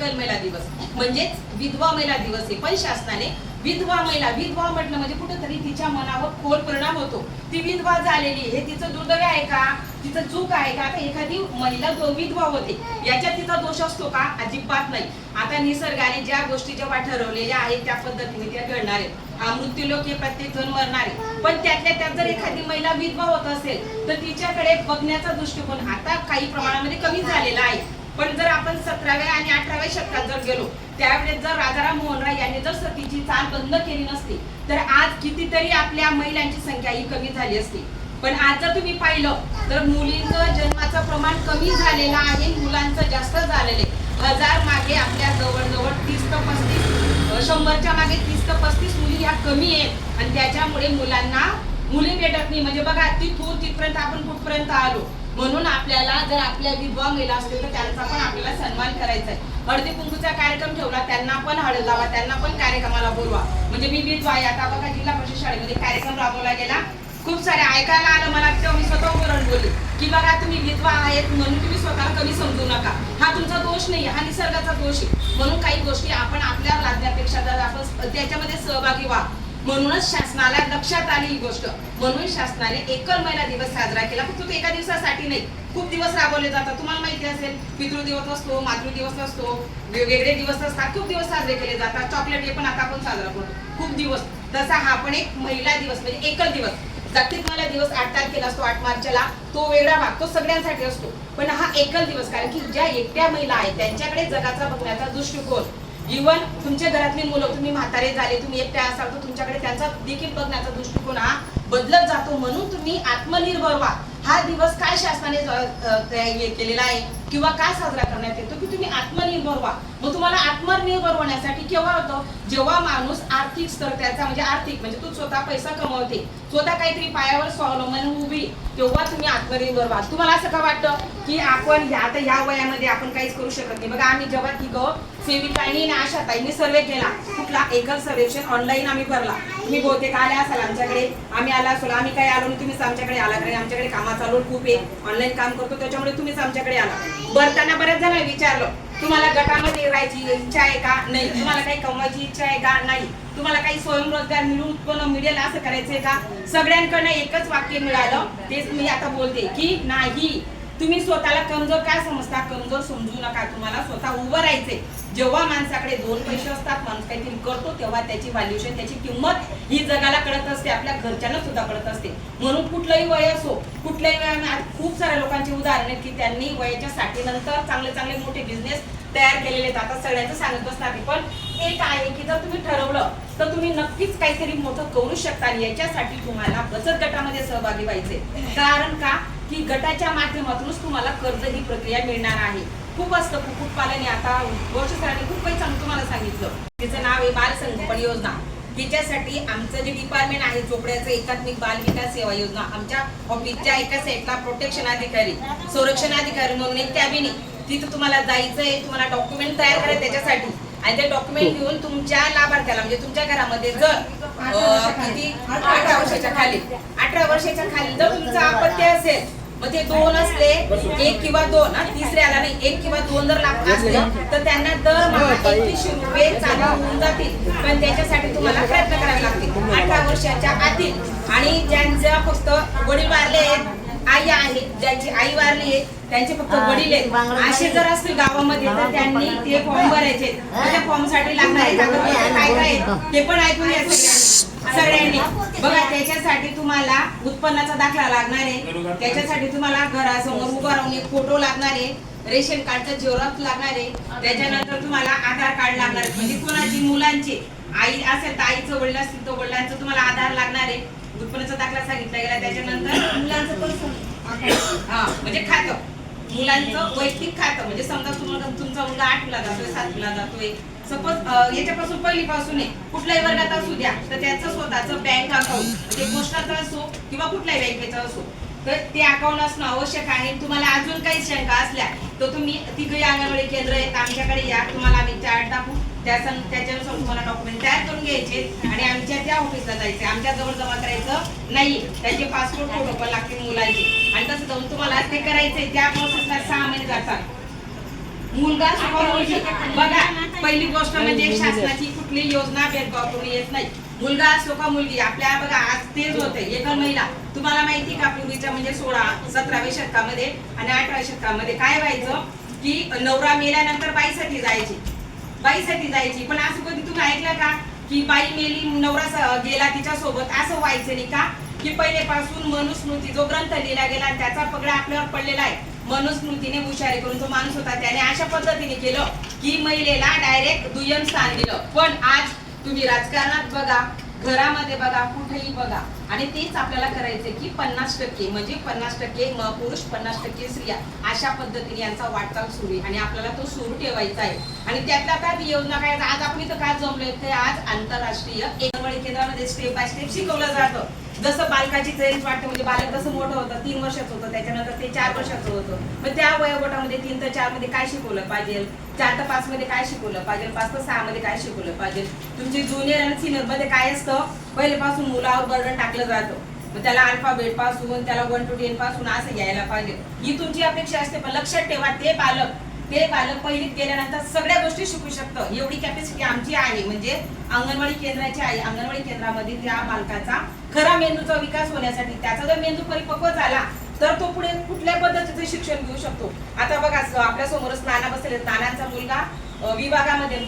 एकल महिला दिवस म्हणजेच विधवा महिला दिवस आहे. पण शासनाने विधवा म्हटलं म्हणजे कुठेतरी तिच्या मनावर खोल परिणाम होतो. ती विधवा झालेली हे तिचं दुर्दैव आहे का, तिचं चूक आहे का? आता एखादी महिला विधवा होते याच्यात तिचा दोष असतो का? अजिबात नाही. आता निसर्गाने ज्या गोष्टी जेव्हा ठरवलेल्या आहेत त्या पद्धतीने त्या घडणार आहेत. हा मृत्यूलोक हे प्रत्येक जण मरणार आहे. पण त्यातल्या त्यात जर एखादी महिला विधवा होत असेल तर तिच्याकडे बघण्याचा दृष्टिकोन आता काही प्रमाणामध्ये कमी झालेला आहे. पण जर आपण 17व्या आणि 18व्या शतकात जर गेलो त्यावेळेस जर राजाराम मोहन राय यांनी जर सतीची चाल बंद केली नसती तर आज कितीतरी आपल्या महिलांची संख्या ही कमी झाली असती. पण आज जर तुम्ही पाहिलं तर मुलींचं जन्माचं प्रमाण कमी झालेलं आहे, मुलांचं जास्त झालेले. 1000 मागे आपल्या जवळजवळ 30 ते 35, 100च्या मागे 30 ते 35 मुली ह्या कमी आहेत आणि त्याच्यामुळे मुलांना मुली भेटत नाही. म्हणजे बघा तिथपर्यंत आपण कुठपर्यंत आलो. म्हणून आपल्याला जर आपल्या विधवा महिला असतील तर त्यांचा पण आपल्याला सन्मान करायचा आहे. हळदी कुंकूचा कार्यक्रम ठेवला, त्यांना पण हळद लावा, त्यांना पण कार्यक्रमाला बोलवा. म्हणजे मी विधवा आहे, आता बघा जिल्हा परिषद शाळेमध्ये कार्यक्रम राबवला गेला, खूप सारे ऐकायला आलं मला. तेव्हा मी स्वतः उदाहरण बोलले की बघा तुम्ही विधवा आहेत म्हणून तुम्ही स्वतःला कमी समजू नका. हा तुमचा दोष नाही, हा निसर्गाचा दोष आहे. म्हणून काही गोष्टी आपण आपल्या लादण्यापेक्षा जर आपण त्याच्यामध्ये सहभागी व्हा. म्हणूनच शासनाला लक्षात आली ही गोष्ट. म्हणून शासनाने एकल महिला दिवस साजरा केला. फक्त तो एका दिवसासाठी नाही, खूप दिवस राबवले जातात. तुम्हाला माहिती असेल पितृदिवस असतो, मातृदिवस असतो, वेगवेगळे दिवस असतात, खूप दिवस साजरे केले जातात. चॉकलेट डे पण आता आपण साजरा करतो खूप दिवस. तसा हा पण एक महिला दिवस म्हणजे एकल दिवस. जागतिक महिला दिवस 8 तारखेला असतो, 8 मार्चला, तो वेगळा भाग, तो सगळ्यांसाठी असतो. पण हा एकल दिवस, कारण की ज्या एकट्या महिला आहेत त्यांच्याकडे जगाचा बघण्याचा दृष्टिकोन, इव्हन तुमच्या घरातली मुलं, तुम्ही म्हातारे झाले, तुम्ही एकट्या असाल तर तुमच्याकडे त्यांचा देखील बघण्याचा दृष्टिकोन हा बदलत जातो. म्हणून तुम्ही आत्मनिर्भर व्हा. हा दिवस काय शासनाने केलेला आहे किंवा काय साजरा करण्यात येतो की तुम्ही आत्मनिर्भर व्हा. मग तुम्हाला आत्मनिर्भर होण्यासाठी केव्हा होतं, जेव्हा माणूस आर्थिक स्तर त्याचा म्हणजे आर्थिक म्हणजे तू स्वतः पैसा कमवते, स्वतः काहीतरी पायावर स्वावलंबन उभी, तेव्हा तुम्ही आत्मनिर्भर व्हा. तुम्हाला असं का वाटतं की आपण आता ह्या वयामध्ये आपण काहीच करू शकत नाही? बघा आम्ही जेव्हा सेविकांनी आणि आशाताईंनी सर्वे केला, कुठला एकल सर्वेक्षण ऑनलाईन आम्ही भरला. तुम्ही बहुतेक आले असाल आमच्याकडे, आम्ही आला असेल, आम्ही काही आलो नाही, तुम्हीच आमच्याकडे आला. कारण आमच्याकडे कामाचा लोड खूप आहे, ऑनलाईन काम करतो त्याच्यामुळे तुम्हीच आमच्याकडे आला. भरताना बऱ्याच जणांनी विचारलं तुम्हाला गटामध्ये राहायची इच्छा आहे का? नाही. तुम्हाला काही कमवायची इच्छा आहे का? नाही. तुम्हाला काही स्वयंरोजगार मिळून उत्पन्न मिळेल असं करायचंय का? सगळ्यांकडनं एकच वाक्य मिळालं, तेच मी आता बोलते की नाही. तुम्ही स्वतःला कमजोर काय समजता? कमजोर समजू नका. तुम्हाला स्वतः उभं राहायचंय. जेव्हा माणसाकडे 2 पैसे असतात, माणूस काहीतरी करतो, तेव्हा त्याची व्हॅल्युएशन, त्याची किंमत ही जगाला कळत असते, आपल्या घरच्यांना सुद्धा कळत असते. म्हणून कुठलंही वय असो, कुठल्याही वयाने, खूप साऱ्या लोकांची उदाहरण आहेत की त्यांनी वयाच्या 60 नंतर चांगले चांगले मोठे बिझनेस तयार केलेले आहेत. आता सगळ्यांचं सांगत बसणार नाही, पण एक आहे की जर तुम्ही ठरवलं तर तुम्ही नक्कीच काहीतरी मोठं करू शकता. आणि याच्यासाठी तुम्हाला बचत गटामध्ये सहभागी व्हायचे. कारण का की गटाच्या माध्यमातूनच तुम्हाला कर्ज ही प्रक्रिया मिळणार आहे. खूप असतं कुक्कुटपालन, आता वर्षासाठी खूप काही तुम्हाला सांगितलं. तिचं नाव आहे बाल संगोपन योजना. तिच्यासाठी आमचं जे डिपार्टमेंट आहे चोपड्याचं एकात्मिक बाल विकास सेवा योजना, आमच्या ऑफिसच्या एका साईडला प्रोटेक्शन अधिकारी, संरक्षण अधिकारी म्हणून एक कॅबिन आहे. तिथं तुम्हाला जायचंय, तुम्हाला डॉक्युमेंट तयार करायचे त्याच्यासाठी. आणि ते डॉक्युमेंट घेऊन तुमच्या लाभार्थ्याला म्हणजे तुमच्या घरामध्ये जर किती 18 वर्षाच्या खाली, 18 वर्षाच्या खाली जर तुमचं अपत्य असेल, मग ते 2 असले, 1 किंवा 2, तिसऱ्याला नाही 1 किंवा 2 जर लागत असले तर त्यांना दरमहा 3100 रुपये चालू होऊन जातील. पण त्याच्यासाठी तुम्हाला प्रयत्न करावे लागतील 18 वर्षाच्या आतील. आणि ज्यांच्या फक्त वडील वारले आहेत, आई आहे, ज्यांची आई वारली आहे, त्यांचे फक्त वडील आहेत, असे जर असतील गावामध्ये तर त्यांनी ते फॉर्म भरायचे. त्या फॉर्म साठी लागणारे कागदपत्र काय काय ते पण ऐकून या सगळ्यांनी. बघा त्याच्यासाठी तुम्हाला उत्पन्नाचा दाखला लागणार आहे, त्याच्यासाठी तुम्हाला घरासमोर उभं राहून एक फोटो लागणार आहे, रेशन कार्डचा झेरॉक्स लागणार आहे, त्याच्यानंतर तुम्हाला आधार कार्ड लागणार आहे. म्हणजे कोणाची मुलांची आई असेल तर आईचं, वडील असतील तर वडिलांचं तुम्हाला आधार लागणार आहे. उत्पन्नाचा दाखला सांगितला गेला, त्याच्यानंतर मुलांचं पण म्हणजे खातं, मुलांचं वैयक्तिक खातं. म्हणजे समजा तुमचा मुलगा 8वीला जातोय, 7वीला जातोय, सपोज याच्यापासून पहिलीपासून कुठल्याही वर्गात असू द्या, तर त्याचं स्वतःचं बँक अकाउंट म्हणजे पोस्टाचं असो किंवा कुठल्याही बँकेचं असो, तर ते अकाउंट असणं आवश्यक आहे. तुम्हाला अजून काही शंका असल्या तर तुम्ही तिघही अंगणवाडी केंद्र आहेत आमच्याकडे या, तुम्हाला आम्ही चार्ट दाखवू, त्याच्यानुसार तुम्हाला डॉक्युमेंट तयार करून घ्यायचे आणि आमच्या त्या ऑफिसला जायचे. आमच्या जवळ जमा करायचं नाही, त्याचे पासपोर्ट फोटो पण लागतील मुलांचे. आणि तसं जाऊन तुम्हाला ते करायचंय, त्या प्रोसेसला 6 महिने जातात. मुलगा किंवा मुलगी बघा, पहिली गोष्ट म्हणजे शासनाची कुठली योजना भेदभाव करून येत नाही. मुलगा असो का मुलगी, आपल्या बघा आज तेच होते. एकल महिला, तुम्हाला माहिती का पूर्वीच्या म्हणजे 16-17व्या शतकामध्ये आणि 18व्या शतकामध्ये काय व्हायचं की नवरा मेल्यानंतर बाईसाठी जायची. पण असं कधी तुम्ही ऐकलं का की बाई मेली नवरा गेला तिच्या सोबत, असं व्हायचं नाही का? की पहिलेपासून मनुस्मृती जो ग्रंथ लिहिला गेला त्याचा पगडा आपल्यावर पडलेला आहे. मनुस्मृतीने हुशारी करून तो माणूस होता, त्याने अशा पद्धतीने केलं की महिलेला डायरेक्ट दुय्यम स्थान दिलं. पण आज तुम्ही राजकारणात बघा, घरामध्ये बघा, कुठेही बघा, आणि तेच आपल्याला करायचंय की 50% म्हणजे 50% पुरुष 50% स्त्रिया, अशा पद्धतीने यांचा वाटचाल सुरू आहे आणि आपल्याला तो सुरू ठेवायचा आहे. आणि त्यातल्या त्यात योजना काय, आज आपण इथं काय जमलोय ते आज आंतरराष्ट्रीय अंगणवाडी केंद्रामध्ये स्टेप बाय स्टेप शिकवलं जातं. जसं बालकाची चैन वाटतं, म्हणजे बालक जसं मोठं होतं 3 वर्षाचं होतं, त्याच्यानंतर ते 4 वर्षाचं होतं, मग त्या वयोगटामध्ये 3 ते 4 मध्ये काय शिकवलं पाहिजे, 4 ते 5 मध्ये काय शिकवलं पाहिजे, 5 ते 6 मध्ये काय शिकवलं पाहिजे. तुमची ज्युनियर आणि सिनियर मध्ये काय असतं, पहिलेपासून मुलावर बर्डन टाकलं जातं. मग त्याला अल्फाबेट पासून त्याला 1 to 10 पासून असं यायला पाहिजे, ही तुमची अपेक्षा असते. पण लक्षात ठेवा, ते बालक पहिलीत गेल्यानंतर सगळ्या गोष्टी शिकू शकतं, एवढी कॅपॅसिटी आमची आहे, म्हणजे अंगणवाडी केंद्राची आहे. अंगणवाडी केंद्रामध्ये त्या बालकाचा खरा मेंदूचा विकास होण्यासाठी, त्याचा जर मेंदू परिपक्व झाला तर तो पुढे कुठल्या पद्धतीचे शिक्षण घेऊ शकतो. आता बघा, आपल्या समोरच नाना बसले, नानांचा मुलगा विभागामध्ये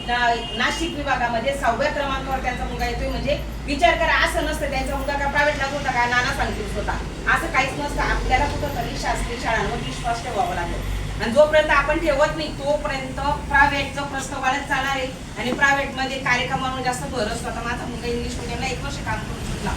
नाशिक विभागामध्ये 6व्या क्रमांकावर त्यांचा मुलगा येतोय. म्हणजे विचार करा, असं नसतं त्यांचा मुलगा का प्रायव्हेटला होता का नाना सांगतील होता, असं काहीच नसतं. आपल्याला कुठंतरी शासकीय शाळांवर विश्वास ठेवावा लागतो, आणि जोपर्यंत आपण ठेवत नाही तोपर्यंत प्रायव्हेटचं प्रश्न वाढत चालणार आहे. आणि प्रायव्हेट मध्ये कार्यक्रमांवर जास्त भर असतो. आता माझा मुलगा इंग्लिश मीडियमला 1 वर्ष काम करून सुटला.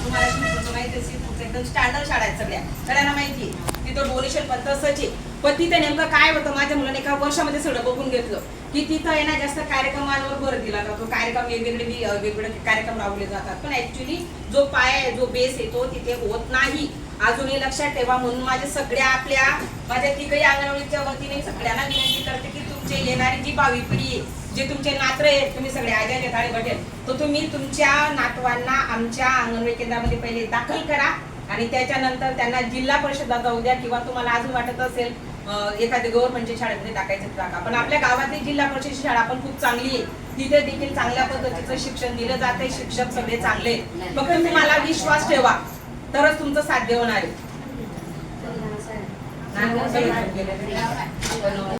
तुम्हाला माहिती असेल, एकदम स्टँडर्ड शाळा आहेत सगळ्यांना माहिती आहे. तिथं डोनेशन पण तसंच आहे. पण तिथे नेमकं काय होतं, माझ्या मुलाने एका वर्षामध्ये सगळं बघून घेतलं की तिथं आहे ना जास्त कार्यक्रमांवर भर दिला जातो. कार्यक्रम वेगवेगळे कार्यक्रम राबवले जातात, पण ऍक्च्युली जो पाया आहे, जो बेस आहे, तो तिथे होत नाही. अजूनही लक्षात ठेवा. म्हणून माझ्या तिघही अंगणवाडीच्या वतीने सगळ्यांना विनंती करते की तुमचे येणारी जी भावी पिढी आहे, जे तुमचे नात्र आहेत, तुम्ही सगळे आजारी आणि बटेल, तर तुम्ही तुमच्या नातवांना आमच्या अंगणवाडी केंद्रामध्ये पहिले दाखल करा आणि त्याच्यानंतर त्यांना जिल्हा परिषदात जाऊ द्या, किंवा तुम्हाला अजून वाटत असेल एखाद्या गव्हर्नमेंटच्या शाळेमध्ये टाकायचं टाका. पण आपल्या गावातली जिल्हा परिषद शाळा पण खूप चांगली आहे, तिथे देखील चांगल्या पद्धतीचं शिक्षण दिलं जाते, शिक्षक सगळे चांगले. फक्त तुम्हाला विश्वास ठेवा तरच तुमचं साध्य होणार आहे.